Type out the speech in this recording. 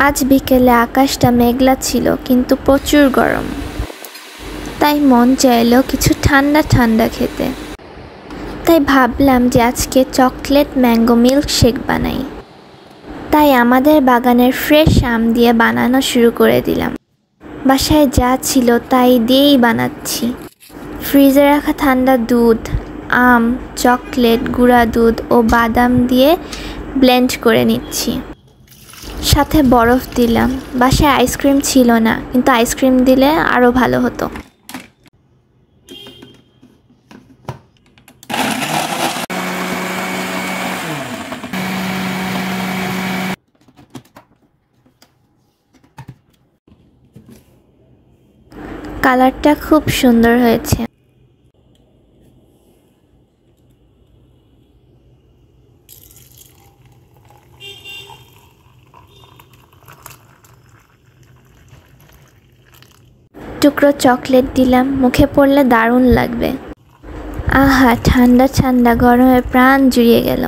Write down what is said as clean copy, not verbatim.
আজ বিকেলে আকাশটা মেঘলা ছিল, কিন্তু প্রচুর গরম। তাই মন চাইলো কিছু ঠান্ডা ঠান্ডা খেতে। তাই ভাবলাম যে আজকে চকলেট ম্যাঙ্গো মিল্কশেক বানাই। তাই আমাদের বাগানের ফ্রেশ আম দিয়ে বানানো শুরু করে দিলাম। বাসায় যা ছিল তাই দিয়েই বানাচ্ছি। ফ্রিজে রাখা ঠান্ডা দুধ, আম, চকলেট, গুঁড়া দুধ ও বাদাম দিয়ে ব্লেন্ড করে নিচ্ছি। সাথে বরফ দিলাম। বাসায় আইসক্রিম ছিল না, কিন্তু আইসক্রিম দিলে আরও ভালো হতো। কালারটা খুব সুন্দর হয়েছে। টুকরো চকলেট দিলাম, মুখে পড়লে দারুণ লাগবে। আহা, ঠান্ডা ঠান্ডা গরমে প্রাণ জুড়িয়ে গেল।